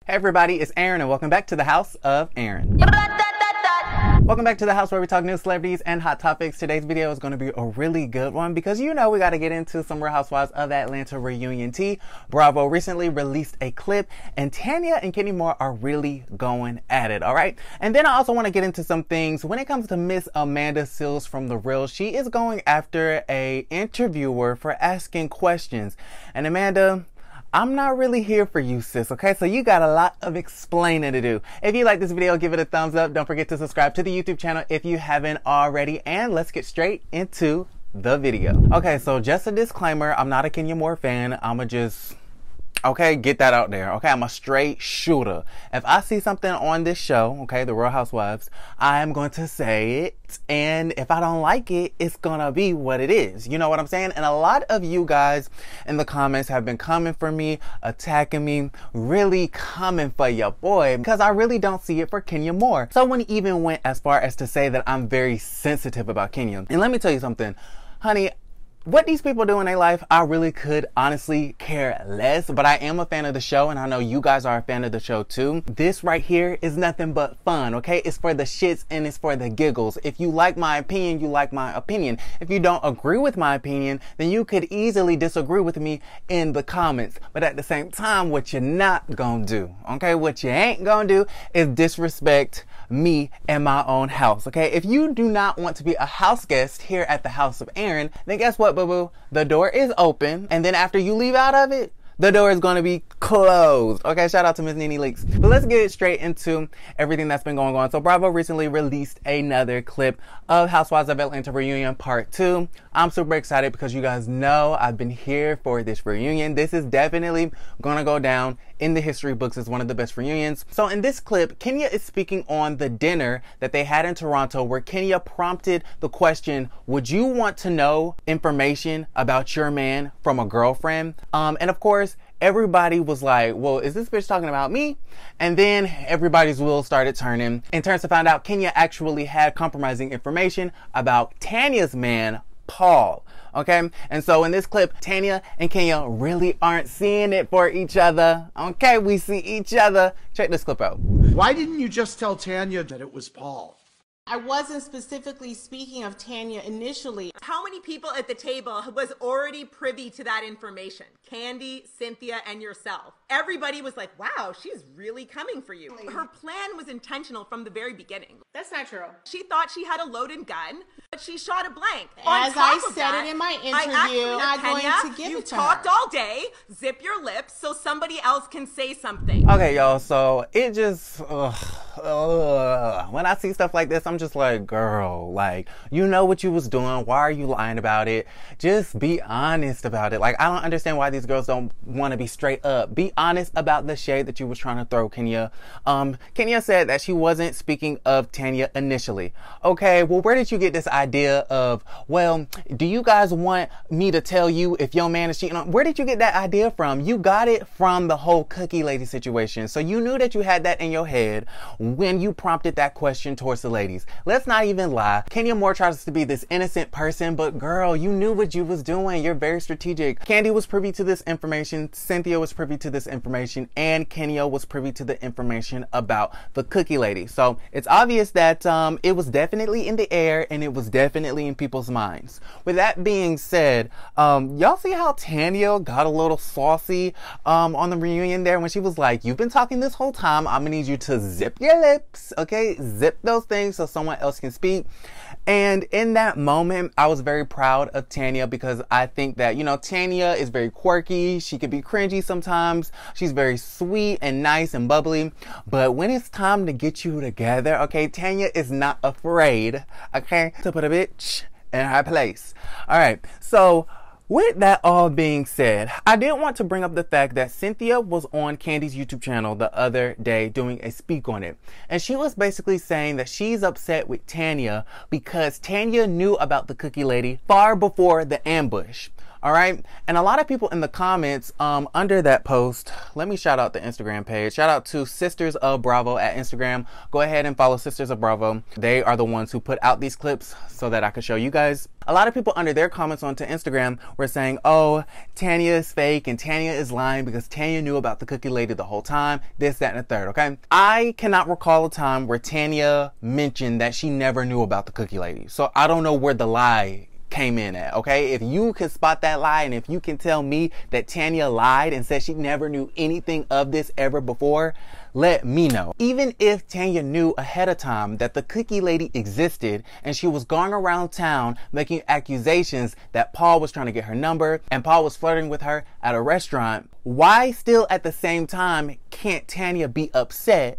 Hey everybody, it's Aaron and welcome back to the House of Aaron. Welcome back to the house where we talk news, celebrities, and hot topics. Today's video is going to be a really good one because you know we got to get into some Real Housewives of Atlanta reunion tea. Bravo recently released a clip and Tanya and Kenya are really going at it, alright? And then I also want to get into some things when it comes to Miss Amanda Seales from The Real. She is going after a interviewer for asking questions. And Amanda, I'm not really here for you, sis, okay? So you got a lot of explaining to do. If you like this video, give it a thumbs up. Don't forget to subscribe to the YouTube channel if you haven't already. And let's get straight into the video. Okay, so just a disclaimer. I'm not a Kenya Moore fan. Okay, get that out there. Okay, I'm a straight shooter. If I see something on this show, okay, The Real Housewives, I am going to say it. And if I don't like it, it's gonna be what it is. You know what I'm saying? And a lot of you guys in the comments have been coming for me, attacking me, really coming for your boy because I really don't see it for Kenya Moore. Someone even went as far as to say that I'm very sensitive about Kenya. And let me tell you something, honey. What these people do in their life, I really could honestly care less, but I am a fan of the show and I know you guys are a fan of the show too. This right here is nothing but fun, okay? It's for the shits and it's for the giggles. If you like my opinion, you like my opinion. If you don't agree with my opinion, then you could easily disagree with me in the comments. But at the same time, what you're not gonna do, okay? What you ain't gonna do is disrespect me and my own house, okay? If you do not want to be a house guest here at the House of Aaron, then guess what, boo-boo? The door is open, and then after you leave out of it, the door is going to be closed. Okay, shout out to Miss Nene Leaks. But let's get straight into everything that's been going on. So Bravo recently released another clip of Housewives of Atlanta reunion part 2. I'm super excited because you guys know I've been here for this reunion. This is definitely going to go down in the history books as one of the best reunions. So in this clip, Kenya is speaking on the dinner that they had in Toronto where Kenya prompted the question, would you want to know information about your man from a girlfriend? And of course, everybody was like, well, is this bitch talking about me? And then everybody's wheels started turning. And turns to find out Kenya actually had compromising information about Tanya's man, Paul. Okay, and so in this clip, Tanya and Kenya really aren't seeing it for each other. Okay, we see each other. Check this clip out. Why didn't you just tell Tanya that it was Paul? I wasn't specifically speaking of Tanya initially. How many people at the table was already privy to that information? Candy, Cynthia, and yourself. Everybody was like, wow, she's really coming for you. Her plan was intentional from the very beginning. That's not true. She thought she had a loaded gun, but she shot a blank. As I said it in my interview, I'm not going to give it to her. You talked all day, zip your lips so somebody else can say something. Okay, y'all, so it just, when I see stuff like this, I'm just like, girl, like, you know what you was doing. Why are you lying about it? Just be honest about it. Like, I don't understand why these girls don't want to be straight up. Be honest about the shade that you was trying to throw, Kenya. Kenya said that she wasn't speaking of Tanya initially. Okay, well, where did you get this idea of, well, do you guys want me to tell you if your man is cheating on? Where did you get that idea from? You got it from the whole cookie lady situation. So you knew that you had that in your head when you prompted that question towards the ladies. Let's not even lie. Kenya Moore tries to be this innocent person, but girl, you knew what you was doing. You're very strategic. Candy was privy to this information. Cynthia was privy to this information, and Kenya was privy to the information about the cookie lady. So it's obvious that it was definitely in the air and it was definitely in people's minds. With that being said, y'all see how Tanya got a little saucy on the reunion there when she was like, you've been talking this whole time. I'm gonna need you to zip your lips, okay? Zip those things so someone else can speak. And in that moment, I was very proud of Tanya because I think that, you know, Tanya is very quirky. She could be cringy sometimes. She's very sweet and nice and bubbly. But when it's time to get you together, okay, Tanya is not afraid, okay, to put a bitch in her place. All right, so with that all being said, I did want to bring up the fact that Cynthia was on Candy's YouTube channel the other day doing a speak on it. And she was basically saying that she's upset with Tanya because Tanya knew about the cookie lady far before the ambush. All right. And a lot of people in the comments under that post, let me shout out the Instagram page. Shout out to Sisters of Bravo at Instagram. Go ahead and follow Sisters of Bravo. They are the ones who put out these clips so that I could show you guys. A lot of people under their comments onto Instagram were saying, oh, Tanya is fake and Tanya is lying because Tanya knew about the cookie lady the whole time, this, that, and the third, okay? I cannot recall a time where Tanya mentioned that she never knew about the cookie lady. So I don't know where the lie came in at, okay? If you can spot that lie and if you can tell me that Tanya lied and said she never knew anything of this ever before, let me know. Even if Tanya knew ahead of time that the cookie lady existed and she was going around town making accusations that Paul was trying to get her number and Paul was flirting with her at a restaurant, why still at the same time can't Tanya be upset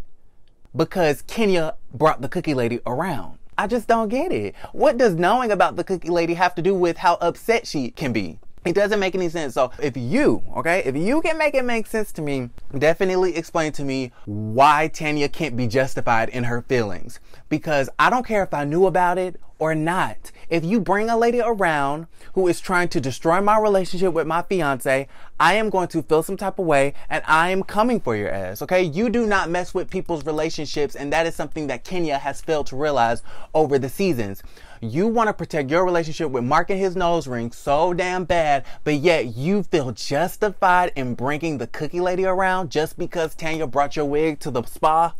because Kenya brought the cookie lady around? I just don't get it. What does knowing about the cookie lady have to do with how upset she can be? It doesn't make any sense. So if you can make it make sense to me, definitely explain to me why Tanya can't be justified in her feelings. Because I don't care if I knew about it or not. If you bring a lady around who is trying to destroy my relationship with my fiance, I am going to feel some type of way and I am coming for your ass, okay? You do not mess with people's relationships, and that is something that Kenya has failed to realize over the seasons. You want to protect your relationship with Mark and his nose ring so damn bad, but yet you feel justified in bringing the cookie lady around just because Tanya brought your wig to the spa?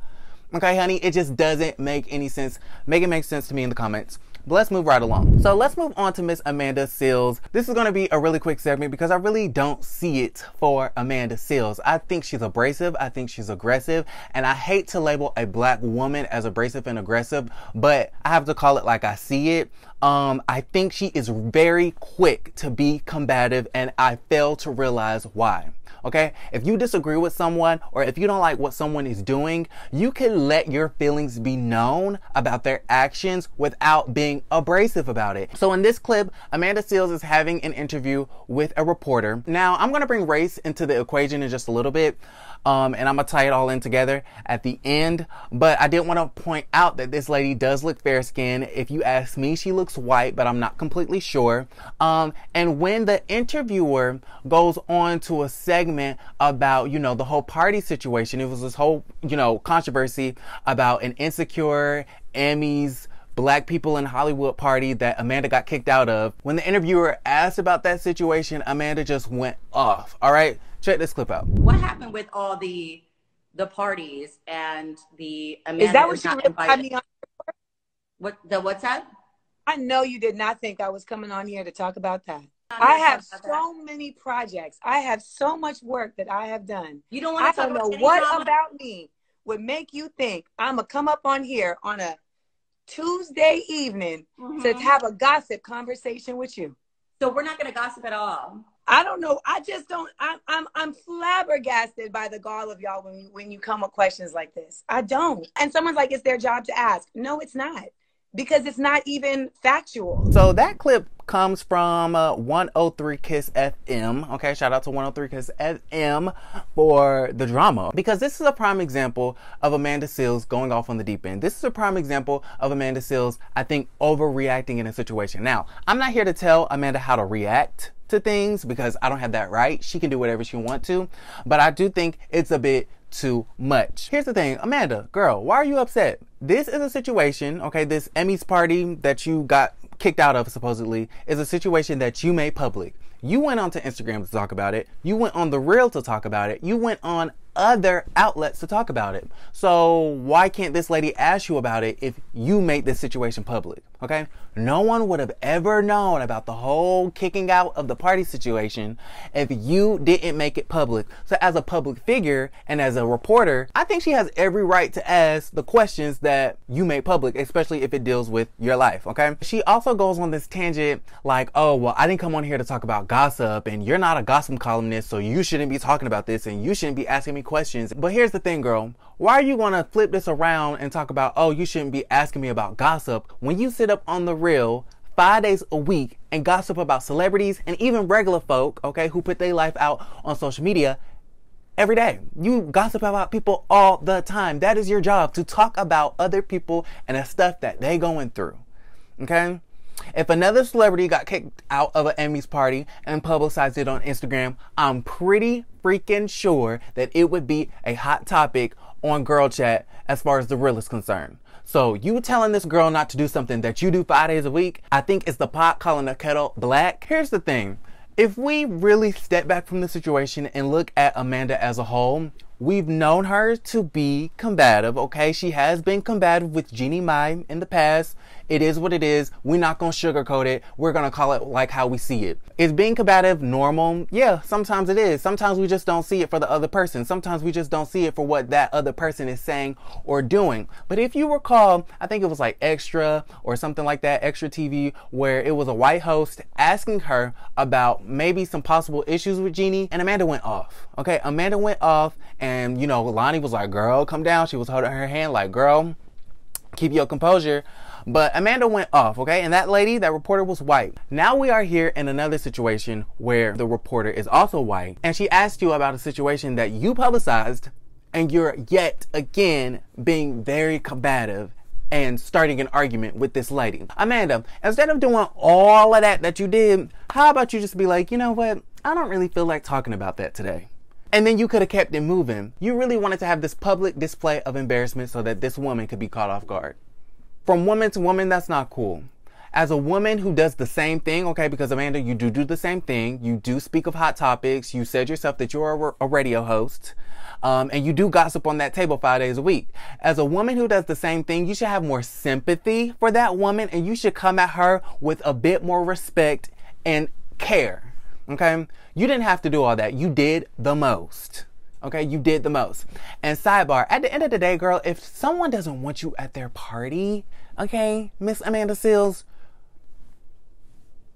Okay, honey, it just doesn't make any sense. Make it make sense to me in the comments. But let's move right along. So let's move on to Miss Amanda Seales. This is going to be a really quick segment because I really don't see it for Amanda Seales. I think she's abrasive. I think she's aggressive. And I hate to label a black woman as abrasive and aggressive, but I have to call it like I see it. I think she is very quick to be combative, and I fail to realize why. Okay, if you disagree with someone or if you don't like what someone is doing, you can let your feelings be known about their actions without being abrasive about it. So in this clip, Amanda Seales is having an interview with a reporter. Now, I'm going to bring race into the equation in just a little bit. And I'm going to tie it all in together at the end. But I did want to point out that this lady does look fair-skinned. If you ask me, she looks white, but I'm not completely sure. And when the interviewer goes on to a segment about, you know, the whole party situation, it was this whole, you know, controversy about an insecure Emmys Black people in Hollywood party that Amanda got kicked out of. When the interviewer asked about that situation, Amanda just went off. All right, check this clip out. What happened with all the parties and the Amanda is that what you not really had me on? What's that? I know you did not think I was coming on here to talk about that. I have so many projects. I have so much work that I have done. You don't want to talk about I don't know what about me would make you think I'm gonna come up on here on a Tuesday evening to have a gossip conversation with you. So we're not going to gossip at all. I don't know. I just don't. I'm flabbergasted by the gall of y'all when you come with questions like this. I don't. And someone's like, it's their job to ask. No, it's not. Because it's not even factual. So that clip comes from 103 Kiss FM. Okay, shout out to 103 Kiss FM for the drama. Because this is a prime example of Amanda Seales going off on the deep end. This is a prime example of Amanda Seales, I think, overreacting in a situation. Now, I'm not here to tell Amanda how to react to things because I don't have that right. She can do whatever she wants to. But I do think it's a bit too much. Here's the thing, Amanda, girl, why are you upset? This is a situation, okay, this Emmys party that you got kicked out of supposedly is a situation that you made public. You went onto Instagram to talk about it. You went on The Real to talk about it. You went on other outlets to talk about it. So why can't this lady ask you about it if you made this situation public? Okay? No one would have ever known about the whole kicking out of the party situation if you didn't make it public. So as a public figure and as a reporter, I think she has every right to ask the questions that you made public, especially if it deals with your life, okay? She also goes on this tangent like, oh, well, I didn't come on here to talk about gossip and you're not a gossip columnist, so you shouldn't be talking about this and you shouldn't be asking me questions. But here's the thing, girl. Why are you going to flip this around and talk about, oh, you shouldn't be asking me about gossip when you sit up on The Real 5 days a week and gossip about celebrities and even regular folk, okay, who put their life out on social media every day? You gossip about people all the time. That is your job, to talk about other people and the stuff that they going through, okay? If another celebrity got kicked out of an Emmys party and publicized it on Instagram, I'm pretty freaking sure that it would be a hot topic on Girl Chat as far as the real is concerned. So you telling this girl not to do something that you do 5 days a week, I think it's the pot calling the kettle black. Here's the thing. If we really step back from the situation and look at Amanda as a whole, we've known her to be combative, okay? She has been combative with Jeannie Mai in the past. It is what it is. We're not going to sugarcoat it. We're going to call it like how we see it. Is being combative normal? Yeah, sometimes it is. Sometimes we just don't see it for the other person. Sometimes we just don't see it for what that other person is saying or doing. But if you recall, I think it was like Extra or something like that, Extra TV, where it was a white host asking her about maybe some possible issues with Jeannie, and Amanda went off. Okay, Amanda went off, and you know, Lonnie was like, girl, come down. She was holding her hand like, girl, keep your composure. But Amanda went off, okay? And that lady, that reporter, was white. Now we are here in another situation where the reporter is also white, and she asked you about a situation that you publicized, and you're yet again being very combative and starting an argument with this lady. Amanda, instead of doing all of that you did, how about you just be like, you know what? I don't really feel like talking about that today. And then you could have kept it moving. You really wanted to have this public display of embarrassment so that this woman could be caught off guard. From woman to woman, that's not cool. As a woman who does the same thing, okay, because Amanda, you do the same thing. You do speak of hot topics. You said yourself that you're a radio host. And you do gossip on that table 5 days a week. As a woman who does the same thing, you should have more sympathy for that woman, and you should come at her with a bit more respect and care. Okay? You didn't have to do all that. You did the most. Okay? You did the most. And sidebar, at the end of the day, girl, if someone doesn't want you at their party, okay, Miss Amanda Seales,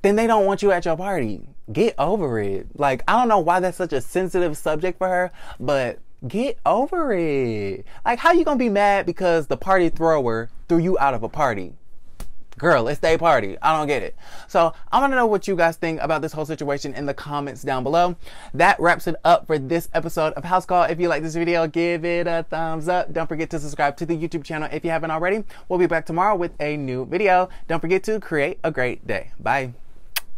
then they don't want you at your party. Get over it. Like, I don't know why that's such a sensitive subject for her, but get over it. Like, how you gonna be mad because the party thrower threw you out of a party? Girl, it's their party. I don't get it. So I want to know what you guys think about this whole situation in the comments down below. That wraps it up for this episode of House Call. If you like this video, give it a thumbs up. Don't forget to subscribe to the YouTube channel if you haven't already. We'll be back tomorrow with a new video. Don't forget to create a great day. Bye.